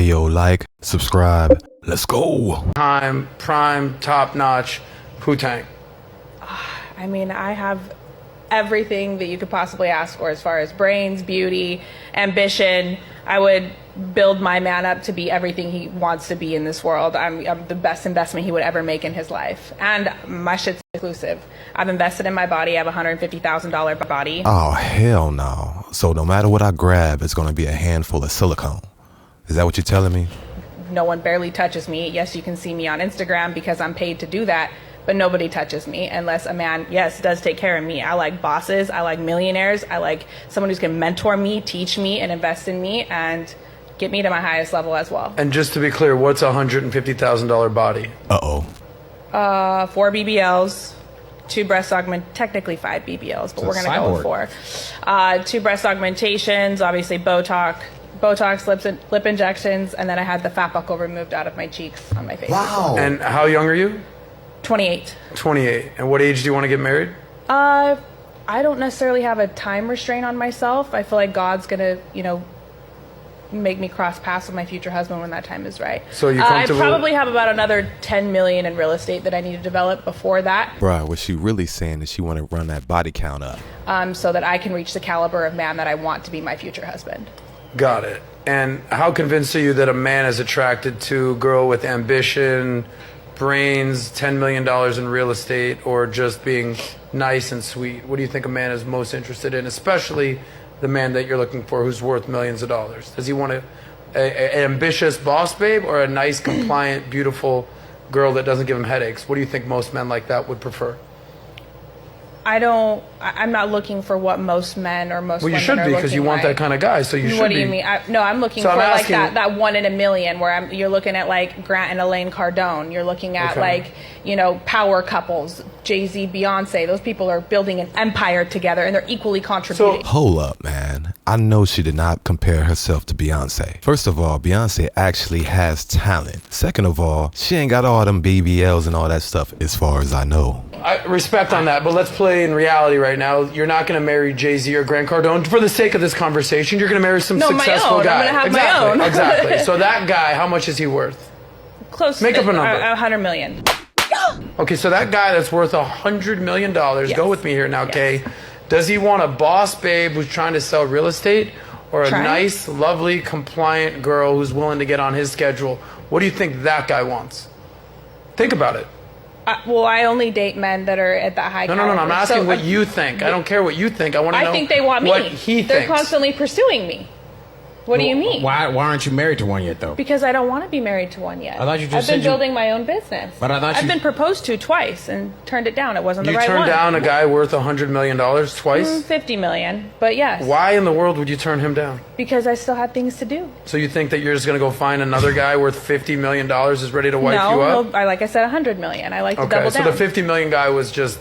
Ayo, like, subscribe. Let's go. Prime, top-notch Wu-Tang. I mean, I have everything that you could possibly ask for as far as brains, beauty, ambition. I would build my man up to be everything he wants to be in this world. I'm the best investment he would ever make in his life. And my shit's exclusive. I've invested in my body. I have a $150,000 body. Oh, hell no. So no matter what I grab, it's going to be a handful of silicone. Is that what you're telling me? No one barely touches me. Yes, you can see me on Instagram because I'm paid to do that. But nobody touches me unless a man, yes, does take care of me. I like bosses. I like millionaires. I like someone who's going to mentor me, teach me, and invest in me, and get me to my highest level as well. And just to be clear, what's a $150,000 body? 4 BBLs, 2 breast technically 5 BBLs, but we're going to go with 4. 2 breast augmentations, obviously Botox, lip injections, and then I had the fat buckle removed out of my cheeks on my face. Wow. And how young are you? 28. 28. And what age do you want to get married? I don't necessarily have a time restraint on myself. I feel like God's gonna, make me cross paths with my future husband when that time is right. So you comfortable? I probably have about another 10 million in real estate that I need to develop before that. Bruh, what she really saying is she want to run that body count up. So that I can reach the caliber of man that I want to be my future husband. Got it. And how convinced are you that a man is attracted to a girl with ambition, brains, $10 million in real estate, or just being nice and sweet? What do you think a man is most interested in, especially the man that you're looking for who's worth millions of dollars? Does he want an ambitious boss babe or a nice, compliant, beautiful girl that doesn't give him headaches? What do you think most men like that would prefer? I'm not looking for what most men or most women are looking like. Well, you should be, because you want that kind of guy, so you should be. What do you mean? I'm looking for like that 1 in a million, where you're looking at like Grant and Elaine Cardone. You're looking at power couples, Jay-Z, Beyonce. Those people are building an empire together, and they're equally contributing. So, hold up, man. I know she did not compare herself to Beyonce. First of all, Beyonce actually has talent. Second of all, she ain't got all them BBLs and all that stuff, as far as I know. I respect on that, but let's play in reality right now. You're not going to marry Jay-Z or Grant Cardone for the sake of this conversation. You're going to marry some successful guy. I'm going to have my own. Exactly. So that guy, how much is he worth? Make up a number. 100 million. Okay, so that guy that's worth $100 million, yes. Go with me here now, Kay. Yes. Does he want a boss babe who's trying to sell real estate, or a nice, lovely, compliant girl who's willing to get on his schedule? What do you think that guy wants? Think about it. Well, I only date men that are at that high caliber. No. I'm asking what you think. I don't care what you think. I want to know. I think they want me. What he thinks. They're constantly pursuing me. What do you mean? Why aren't you married to one yet, though? Because I don't want to be married to one yet. I thought you just I've been building my own business. But I've been proposed to twice and turned it down. It wasn't the right one. You turned down a guy worth $100 million twice? 50 million, but yes. Why in the world would you turn him down? Because I still had things to do. So you think that you're just going to go find another guy worth $50 million is ready to wipe you up? No, like I said, 100 million. I like to double down. So the 50 million guy was just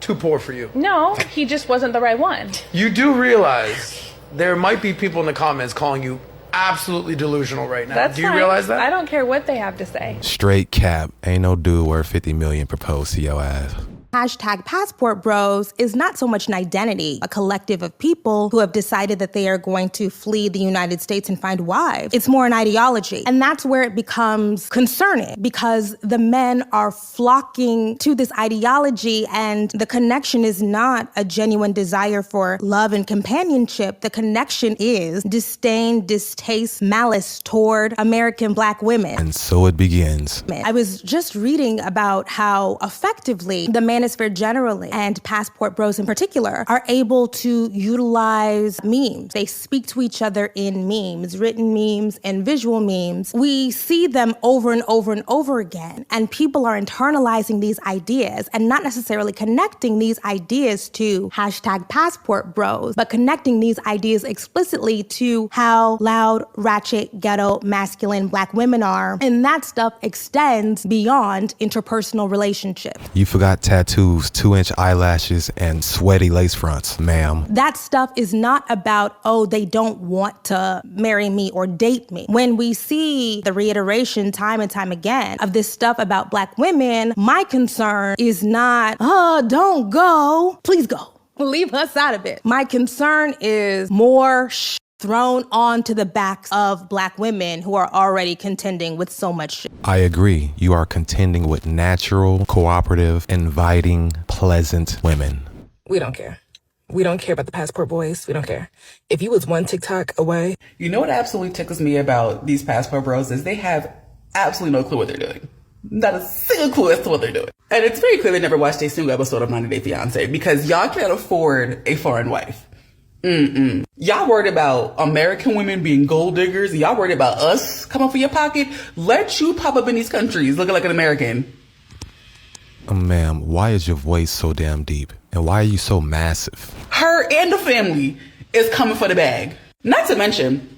too poor for you? No, he just wasn't the right one. You do realize there might be people in the comments calling you absolutely delusional right now. That's Do you fine. realize that? I don't care what they have to say. Straight cap. Ain't no dude worth 50 million proposed to your ass. Hashtag Passport Bros is not so much an identity, a collective of people who have decided that they are going to flee the United States and find wives. It's more an ideology. And that's where it becomes concerning, because the men are flocking to this ideology, and the connection is not a genuine desire for love and companionship. The connection is disdain, distaste, malice toward American Black women. And so it begins. I was just reading about how effectively the manosphere generally, and Passport Bros in particular, are able to utilize memes. They speak to each other in memes, written memes and visual memes. We see them over and over and over again, and people are internalizing these ideas and not necessarily connecting these ideas to hashtag Passport Bros, but connecting these ideas explicitly to how loud, ratchet, ghetto, masculine Black women are. And that stuff extends beyond interpersonal relationships. You forgot tattoos, 2-inch eyelashes, and sweaty lace fronts, ma'am. That stuff is not about, oh, they don't want to marry me or date me. When we see the reiteration time and time again of this stuff about Black women, my concern is not, oh, don't go. Please go. Leave us out of it. My concern is more thrown onto the backs of Black women who are already contending with so much shit. I agree. You are contending with natural, cooperative, inviting, pleasant women. We don't care. We don't care about the passport boys. We don't care. If you was one TikTok away. You know what absolutely tickles me about these passport bros is they have absolutely no clue what they're doing. Not a single clue as to what they're doing. And it's very clear they never watched a single episode of 90 Day Fiancé because y'all can't afford a foreign wife. Y'all worried about American women being gold diggers. Y'all worried about us coming for your pocket. Let you pop up in these countries looking like an American. Ma'am, why is your voice so damn deep? And why are you so massive? Her and the family is coming for the bag. Not to mention,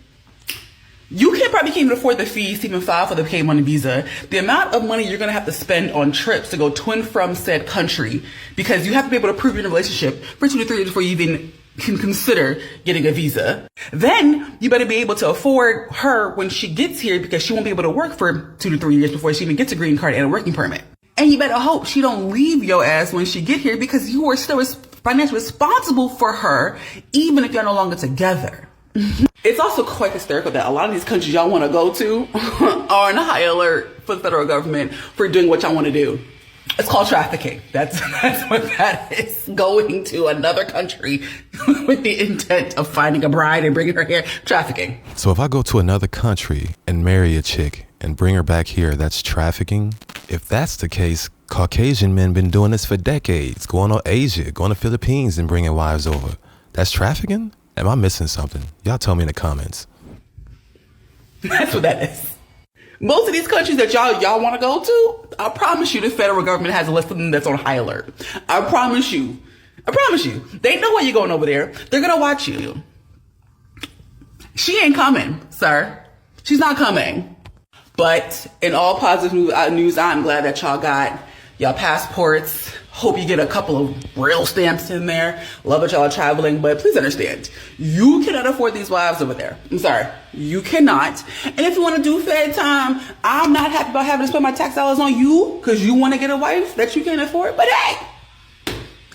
you probably can't even afford the fees to even file for the K1 visa. The amount of money you're going to have to spend on trips to go to and from said country, because you have to be able to prove you're in a relationship for 2 to 3 years before you even can consider getting a visa. Then you better be able to afford her when she gets here, because she won't be able to work for 2 to 3 years before she even gets a green card and a working permit. And you better hope she don't leave your ass when she get here, because you are still financially responsible for her, even if you're no longer together. It's also quite hysterical that a lot of these countries y'all want to go to are on high alert for the federal government for doing what y'all want to do. It's called trafficking. That's what that is. Going to another country with the intent of finding a bride and bringing her here. Trafficking. So if I go to another country and marry a chick and bring her back here, that's trafficking? If that's the case, Caucasian men been doing this for decades, going to Asia, going to Philippines and bringing wives over. That's trafficking? Am I missing something? Y'all tell me in the comments. That's what that is. Most of these countries that y'all want to go to, I promise you the federal government has a list of them that's on high alert. I promise you. They know why you're going over there. They're going to watch you. She ain't coming, sir. She's not coming. But in all positive news, I'm glad that y'all got y'all passports. Hope you get a couple of rail stamps in there. Love that y'all are traveling, but please understand, you cannot afford these wives over there. I'm sorry, you cannot. And if you want to do Fed time, I'm not happy about having to spend my tax dollars on you because you want to get a wife that you can't afford. But hey,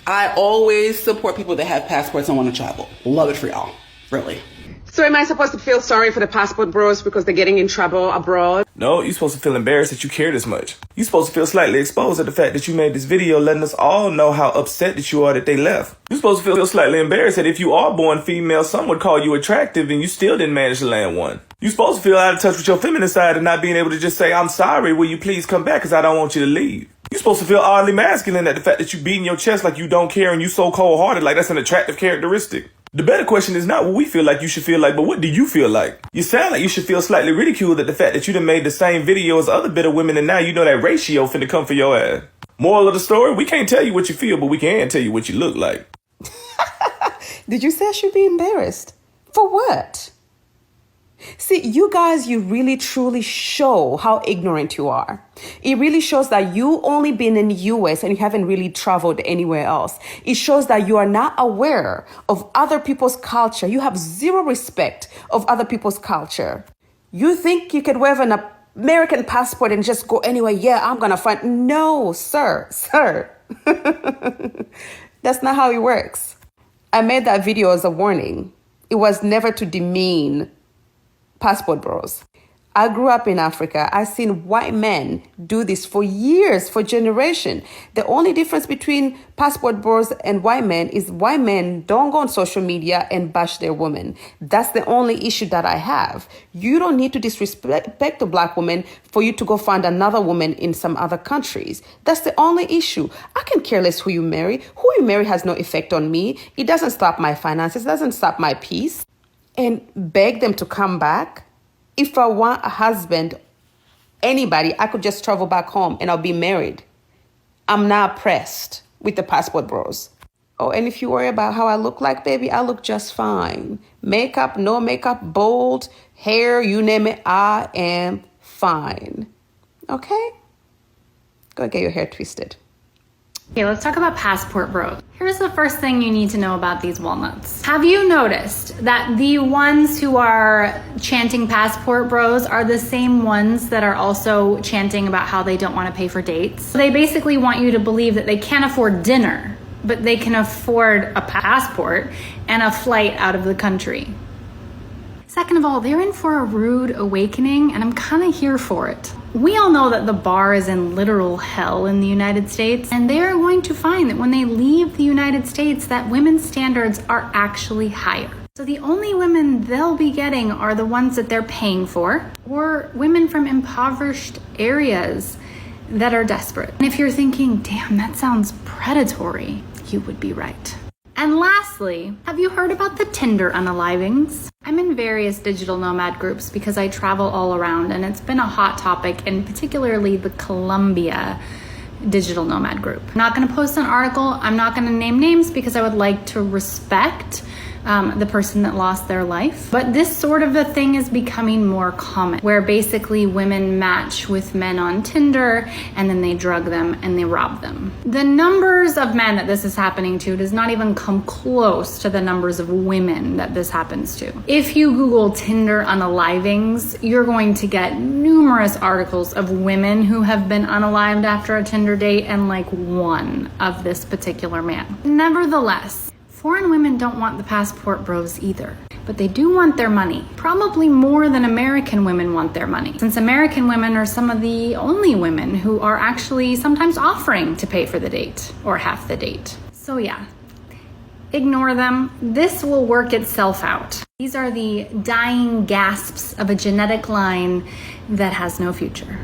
I always support people that have passports and want to travel. Love it for y'all, really. So am I supposed to feel sorry for the passport bros because they're getting in trouble abroad? No, you're supposed to feel embarrassed that you care this much. You're supposed to feel slightly exposed at the fact that you made this video letting us all know how upset that you are that they left. You're supposed to feel slightly embarrassed that if you are born female, some would call you attractive and you still didn't manage to land one. You're supposed to feel out of touch with your feminine side and not being able to just say, I'm sorry, will you please come back because I don't want you to leave. You're supposed to feel oddly masculine at the fact that you beating your chest like you don't care and you so cold-hearted like that's an attractive characteristic. The better question is not what we feel like you should feel like, but what do you feel like? You sound like you should feel slightly ridiculed at the fact that you done made the same video as other bitter women and now you know that ratio finna come for your ass. Moral of the story, we can't tell you what you feel, but we can tell you what you look like. Did you say I should be embarrassed? For what? See, you guys, you really truly show how ignorant you are. It really shows that you only been in the US and you haven't really traveled anywhere else. It shows that you are not aware of other people's culture. You have zero respect of other people's culture. You think you could wear an American passport and just go anywhere? Yeah, I'm gonna find. No, sir. That's not how it works. I made that video as a warning. It was never to demean passport bros. I grew up in Africa. I've seen white men do this for years, for generations. The only difference between passport bros and white men is white men don't go on social media and bash their women. That's the only issue that I have. You don't need to disrespect a black woman for you to go find another woman in some other countries. That's the only issue. I can care less who you marry. Who you marry has no effect on me. It doesn't stop my finances. It doesn't stop my peace. And beg them to come back. If I want a husband, anybody, I could just travel back home and I'll be married. I'm not pressed with the passport bros. Oh, and if you worry about how I look like, baby, I look just fine. Makeup, no makeup, bold, hair, you name it, I am fine. Okay? Go get your hair twisted. Okay, let's talk about passport bros. Here's the first thing you need to know about these walnuts. Have you noticed that the ones who are chanting passport bros are the same ones that are also chanting about how they don't want to pay for dates? They basically want you to believe that they can't afford dinner, but they can afford a passport and a flight out of the country. Second of all, they're in for a rude awakening, and I'm kind of here for it. We all know that the bar is in literal hell in the United States, and they are going to find that when they leave the United States, that women's standards are actually higher. So the only women they'll be getting are the ones that they're paying for, or women from impoverished areas that are desperate. And if you're thinking, damn, that sounds predatory, you would be right. And lastly, have you heard about the Tinder unalivings? I'm in various digital nomad groups because I travel all around, and it's been a hot topic, and particularly the Colombia digital nomad group. I'm not going to post an article. I'm not going to name names because I would like to respect the person that lost their life. But this sort of a thing is becoming more common, where basically women match with men on Tinder and then they drug them and they rob them. The numbers of men that this is happening to does not even come close to the numbers of women that this happens to. If you Google Tinder unalivings, you're going to get numerous articles of women who have been unalived after a Tinder date, and like one of this particular man. Nevertheless, foreign women don't want the passport bros either, but they do want their money, probably more than American women want their money, since American women are some of the only women who are actually sometimes offering to pay for the date or half the date. So yeah, ignore them. This will work itself out. These are the dying gasps of a genetic line that has no future.